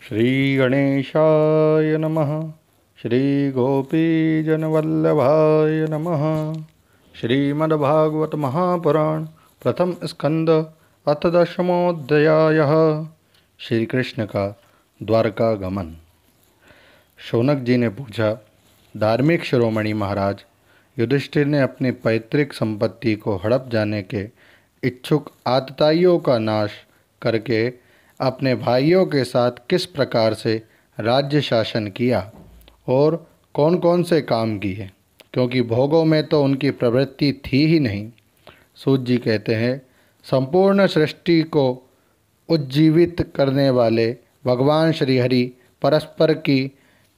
श्री गणेशाय नमः। श्री गोपीजनवल्लभाय नमः। श्रीमद्भागवत महापुराण प्रथम स्कंद अथ दशमोऽध्याय। श्री कृष्ण का द्वारका गमन। शौनक जी ने पूछा, धार्मिक शिरोमणि महाराज, युधिष्ठिर ने अपनी पैतृक संपत्ति को हड़प जाने के इच्छुक आतताइयों का नाश करके अपने भाइयों के साथ किस प्रकार से राज्य शासन किया और कौन कौन से काम किए, क्योंकि भोगों में तो उनकी प्रवृत्ति थी ही नहीं। सूत जी कहते हैं, संपूर्ण सृष्टि को उज्जीवित करने वाले भगवान श्रीहरि परस्पर की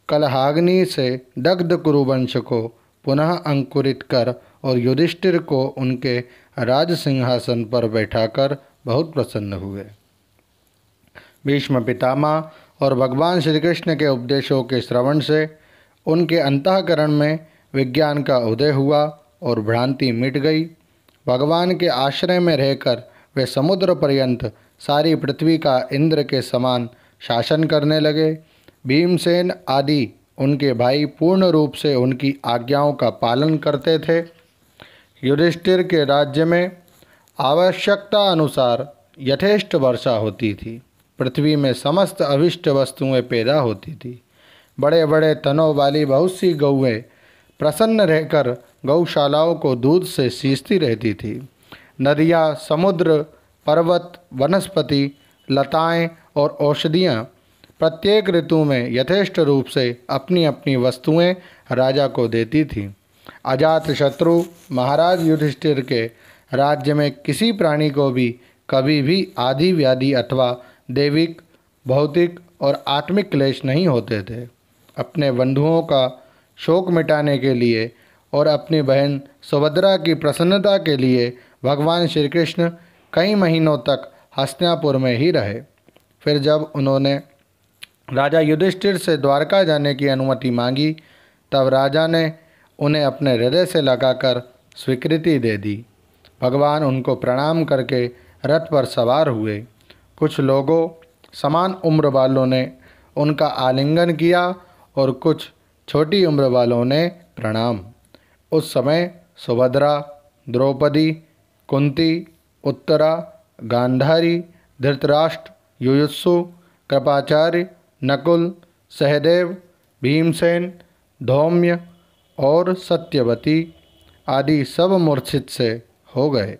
कलहाग्नि से दग्ध कुरुवंश को पुनः अंकुरित कर और युधिष्ठिर को उनके राज सिंहासन पर बैठाकर बहुत प्रसन्न हुए। भीष्म पितामह और भगवान श्री कृष्ण के उपदेशों के श्रवण से उनके अंतःकरण में विज्ञान का उदय हुआ और भ्रांति मिट गई। भगवान के आश्रय में रहकर वे समुद्र पर्यंत सारी पृथ्वी का इंद्र के समान शासन करने लगे। भीमसेन आदि उनके भाई पूर्ण रूप से उनकी आज्ञाओं का पालन करते थे। युधिष्ठिर के राज्य में आवश्यकता अनुसार यथेष्ट वर्षा होती थी। पृथ्वी में समस्त अभिष्ट वस्तुएं पैदा होती थी। बड़े बड़े तनों वाली बहुत सी गौएं प्रसन्न रहकर गौशालाओं को दूध से सींचती रहती थी। नदियाँ, समुद्र, पर्वत, वनस्पति, लताएं और औषधियाँ प्रत्येक ऋतु में यथेष्ट रूप से अपनी अपनी वस्तुएं राजा को देती थीं। अजातशत्रु महाराज युधिष्ठिर के राज्य में किसी प्राणी को भी कभी भी आदि व्याधि अथवा दैविक, भौतिक और आत्मिक क्लेश नहीं होते थे। अपने बंधुओं का शोक मिटाने के लिए और अपनी बहन सुभद्रा की प्रसन्नता के लिए भगवान श्री कृष्ण कई महीनों तक हस्तिनापुर में ही रहे। फिर जब उन्होंने राजा युधिष्ठिर से द्वारका जाने की अनुमति मांगी, तब राजा ने उन्हें अपने हृदय से लगाकर स्वीकृति दे दी। भगवान उनको प्रणाम करके रथ पर सवार हुए। कुछ लोगों समान उम्र वालों ने उनका आलिंगन किया और कुछ छोटी उम्र वालों ने प्रणाम। उस समय सुभद्रा, द्रौपदी, कुंती, उत्तरा, गांधारी, धृतराष्ट्र, युयुत्सु, कृपाचार्य, नकुल, सहदेव, भीमसेन, धौम्य और सत्यवती आदि सब मूर्छित से हो गए।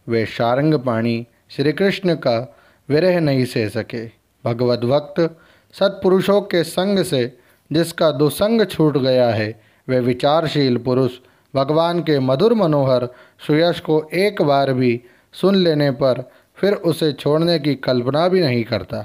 वे शारंगपाणी श्री कृष्ण का विरह नहीं सह सके। भगवत भक्त सत्पुरुषों के संग से जिसका दुसंग छूट गया है, वे विचारशील पुरुष भगवान के मधुर मनोहर सुयश को एक बार भी सुन लेने पर फिर उसे छोड़ने की कल्पना भी नहीं करता।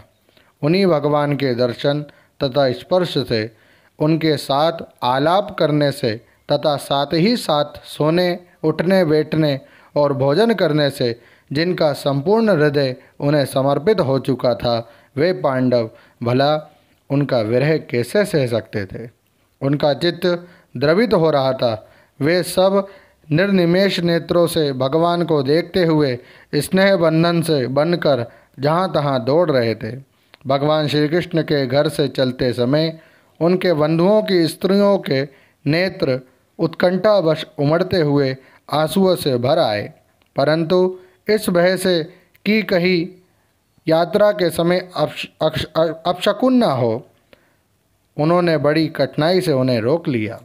उन्हीं भगवान के दर्शन तथा स्पर्श से, उनके साथ आलाप करने से तथा साथ ही साथ सोने, उठने, बैठने और भोजन करने से जिनका संपूर्ण हृदय उन्हें समर्पित हो चुका था, वे पांडव भला उनका विरह कैसे सह सकते थे। उनका चित्त द्रवित हो रहा था। वे सब निर्निमेष नेत्रों से भगवान को देखते हुए स्नेह बंधन से बनकर जहाँ तहाँ दौड़ रहे थे। भगवान श्री कृष्ण के घर से चलते समय उनके बंधुओं की स्त्रियों के नेत्र उत्कंठावश उमड़ते हुए आंसुओं से भर आए, परंतु इस भय से कि कहीं यात्रा के समय अपशकुन न हो, उन्होंने बड़ी कठिनाई से उन्हें रोक लिया।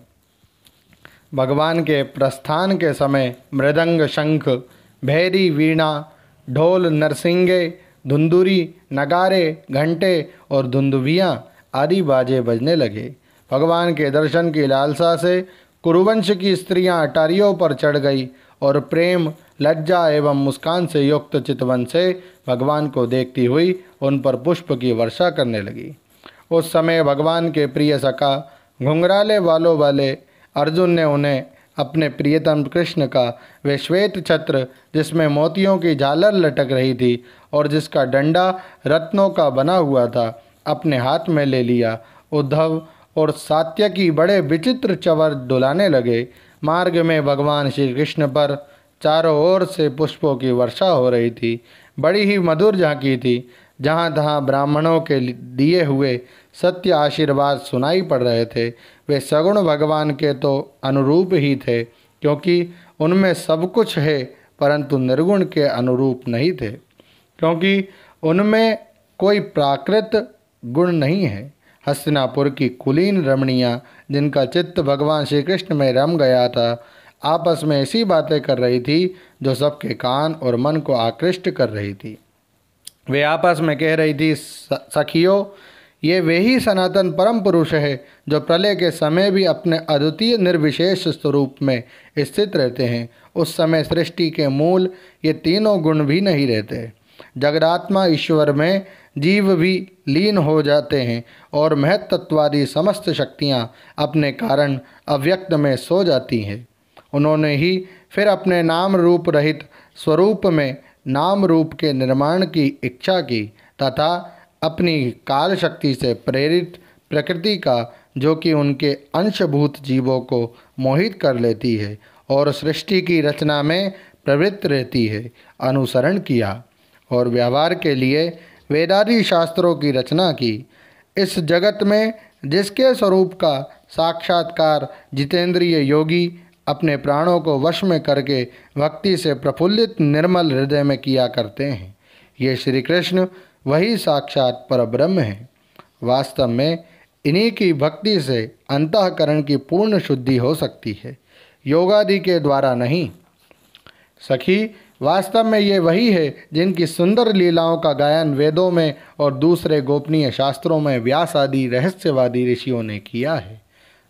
भगवान के प्रस्थान के समय मृदंग, शंख, भैरी, वीणा, ढोल, नरसिंगे, धुंदुरी, नगारे, घंटे और धुंदुभियाँ आदि बाजे बजने लगे। भगवान के दर्शन की लालसा से कुरुवंश की स्त्रियां अटारियों पर चढ़ गई और प्रेम, लज्जा एवं मुस्कान से युक्त चितवन से भगवान को देखती हुई उन पर पुष्प की वर्षा करने लगी। उस समय भगवान के प्रिय सखा घुंघराले बालों वाले अर्जुन ने उन्हें अपने प्रियतम कृष्ण का वे श्वेत छत्र, जिसमें मोतियों की झालर लटक रही थी और जिसका डंडा रत्नों का बना हुआ था, अपने हाथ में ले लिया। उद्धव और सात्यकी बड़े विचित्र चवर डुलाने लगे। मार्ग में भगवान श्री कृष्ण पर चारों ओर से पुष्पों की वर्षा हो रही थी। बड़ी ही मधुर झांकी थी। जहाँ तहाँ ब्राह्मणों के दिए हुए सत्य आशीर्वाद सुनाई पड़ रहे थे, वे सगुण भगवान के तो अनुरूप ही थे, क्योंकि उनमें सब कुछ है, परंतु निर्गुण के अनुरूप नहीं थे, क्योंकि उनमें कोई प्राकृत गुण नहीं है। हस्तिनापुर की कुलीन रमणियाँ, जिनका चित्त भगवान श्री कृष्ण में रम गया था, आपस में ऐसी बातें कर रही थी जो सबके कान और मन को आकृष्ट कर रही थी। वे आपस में कह रही थी, सखियों, ये वे ही सनातन परम पुरुष है जो प्रलय के समय भी अपने अद्वितीय निर्विशेष स्वरूप में स्थित रहते हैं। उस समय सृष्टि के मूल ये तीनों गुण भी नहीं रहते। जगदात्मा ईश्वर में जीव भी लीन हो जाते हैं और महत्त्वादी समस्त शक्तियाँ अपने कारण अव्यक्त में सो जाती हैं। उन्होंने ही फिर अपने नाम रूप रहित स्वरूप में नाम रूप के निर्माण की इच्छा की तथा अपनी काल शक्ति से प्रेरित प्रकृति का, जो कि उनके अंशभूत जीवों को मोहित कर लेती है और सृष्टि की रचना में प्रवृत्त रहती है, अनुसरण किया और व्यवहार के लिए वेदादि शास्त्रों की रचना की। इस जगत में जिसके स्वरूप का साक्षात्कार जितेंद्रिय योगी अपने प्राणों को वश में करके भक्ति से प्रफुल्लित निर्मल हृदय में किया करते हैं, ये श्री कृष्ण वही साक्षात परब्रह्म है। वास्तव में इन्हीं की भक्ति से अंतःकरण की पूर्ण शुद्धि हो सकती है, योगादि के द्वारा नहीं। सखी, वास्तव में ये वही है जिनकी सुंदर लीलाओं का गायन वेदों में और दूसरे गोपनीय शास्त्रों में व्यास आदि रहस्यवादी ऋषियों ने किया है,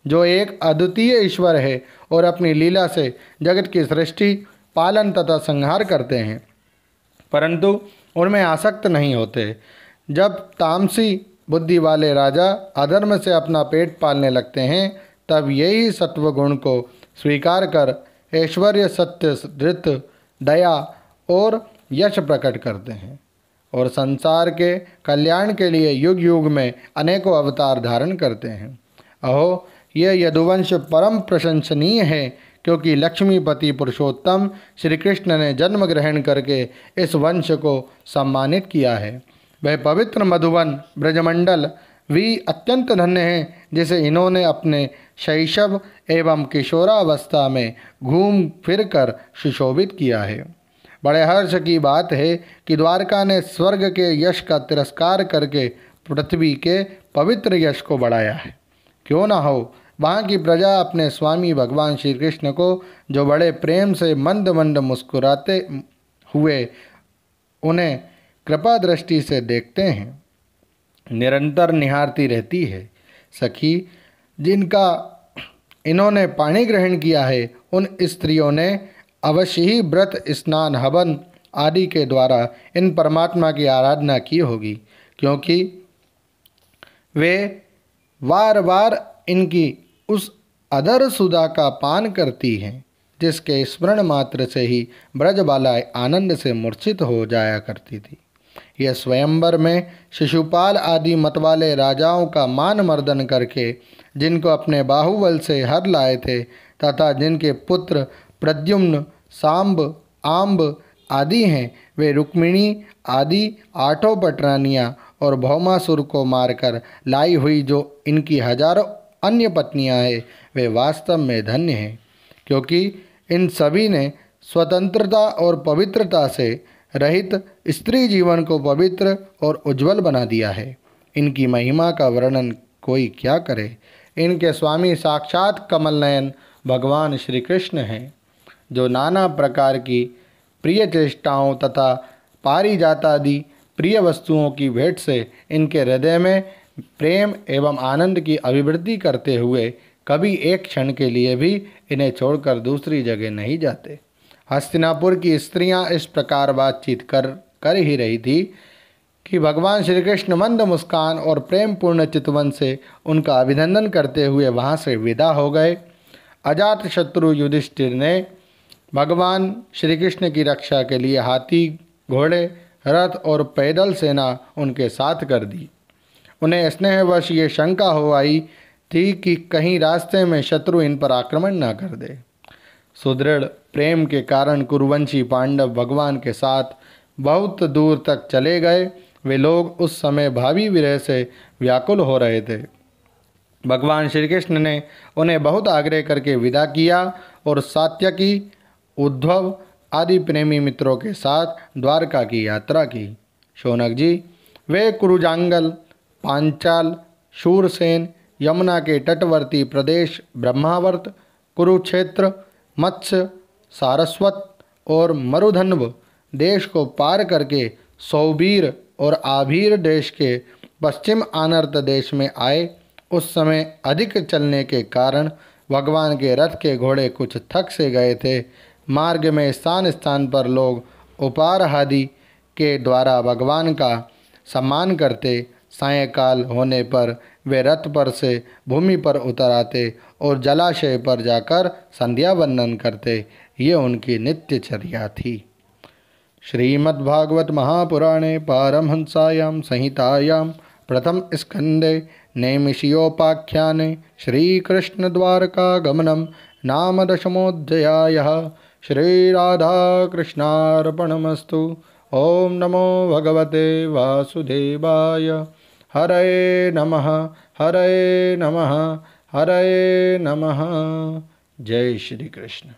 जो एक अद्वितीय ईश्वर है और अपनी लीला से जगत की सृष्टि, पालन तथा संहार करते हैं, परंतु उनमें आसक्त नहीं होते। जब तामसी बुद्धि वाले राजा अधर्म से अपना पेट पालने लगते हैं, तब यही सत्वगुण को स्वीकार कर ऐश्वर्य, सत्य, धृत, दया और यश प्रकट करते हैं और संसार के कल्याण के लिए युग युग में अनेकों अवतार धारण करते हैं। अहो, यह यदुवंश परम प्रशंसनीय है, क्योंकि लक्ष्मीपति पुरुषोत्तम श्री कृष्ण ने जन्म ग्रहण करके इस वंश को सम्मानित किया है। वह पवित्र मधुवन ब्रजमंडल भी अत्यंत धन्य है, जिसे इन्होंने अपने शैशव एवं किशोरावस्था में घूम फिर कर सुशोभित किया है। बड़े हर्ष की बात है कि द्वारका ने स्वर्ग के यश का तिरस्कार करके पृथ्वी के पवित्र यश को बढ़ाया है। क्यों ना हो, वहाँ की प्रजा अपने स्वामी भगवान श्री कृष्ण को, जो बड़े प्रेम से मंद मंद मुस्कुराते हुए उन्हें कृपा दृष्टि से देखते हैं, निरंतर निहारती रहती है। सखी, जिनका इन्होंने पाणी ग्रहण किया है, उन स्त्रियों ने अवश्य ही व्रत, स्नान, हवन आदि के द्वारा इन परमात्मा की आराधना की होगी, क्योंकि वे बार बार इनकी उस अधर सुधा का पान करती हैं, जिसके स्मरण मात्र से ही ब्रजबालाएं आनंद से मूर्छित हो जाया करती थी। यह स्वयंवर में शिशुपाल आदि मतवाले राजाओं का मान मर्दन करके, जिनको अपने बाहुबल से हर लाए थे तथा जिनके पुत्र प्रद्युम्न, सांब, आम्ब आदि हैं, वे रुक्मिणी आदि 8 पटरानियाँ और भौमासुर को मारकर लाई हुई जो इनकी हजारों अन्य पत्नियां हैं, वे वास्तव में धन्य हैं, क्योंकि इन सभी ने स्वतंत्रता और पवित्रता से रहित स्त्री जीवन को पवित्र और उज्जवल बना दिया है। इनकी महिमा का वर्णन कोई क्या करे। इनके स्वामी साक्षात कमल नयन भगवान श्री कृष्ण हैं, जो नाना प्रकार की प्रिय चेष्टाओं तथा पारिजातादि प्रिय वस्तुओं की भेंट से इनके हृदय में प्रेम एवं आनंद की अभिवृद्धि करते हुए कभी एक क्षण के लिए भी इन्हें छोड़कर दूसरी जगह नहीं जाते। हस्तिनापुर की स्त्रियां इस प्रकार बातचीत कर ही रही थी कि भगवान श्री कृष्ण मंद मुस्कान और प्रेम पूर्ण चितवन से उनका अभिनंदन करते हुए वहाँ से विदा हो गए। अजात शत्रु युधिष्ठिर ने भगवान श्री कृष्ण की रक्षा के लिए हाथी, घोड़े, रथ और पैदल सेना उनके साथ कर दी। उन्हें स्नेहवश ये शंका हो आई थी कि कहीं रास्ते में शत्रु इन पर आक्रमण न कर दे। सुदृढ़ प्रेम के कारण कुरुवंशी पांडव भगवान के साथ बहुत दूर तक चले गए। वे लोग उस समय भावी विरह से व्याकुल हो रहे थे। भगवान श्री कृष्ण ने उन्हें बहुत आग्रह करके विदा किया और सात्यकी, उद्धव आदि प्रेमी मित्रों के साथ द्वारका की यात्रा की। शौनक जी, वे कुरुजांगल, पांचाल, शूरसेन, यमुना के तटवर्ती प्रदेश ब्रह्मावर्त, कुरुक्षेत्र, मत्स्य, सारस्वत और मरुधन्व देश को पार करके सौबीर और आभीर देश के पश्चिम आनर्त देश में आए। उस समय अधिक चलने के कारण भगवान के रथ के घोड़े कुछ थक से गए थे। मार्ग में स्थान स्थान पर लोग उपहार आदि के द्वारा भगवान का सम्मान करते। सायंकाल होने पर वे रथ पर से भूमि पर उतर आते और जलाशय पर जाकर संध्या वंदन करते। ये उनकी नित्यचर्या थी। श्रीमद्भागवत महापुराणे पारमहंसायां संहितायां प्रथम स्कंदे नैमिषीयोपाख्याने श्रीकृष्णद्वारकागमनं नाम दशमोऽध्यायः। श्रीराधाकृष्णार्पणमस्तु। ओं नमो भगवते वासुदेवाय। हरे नमः, हरे नमः, हरे नमः। जय श्री कृष्ण।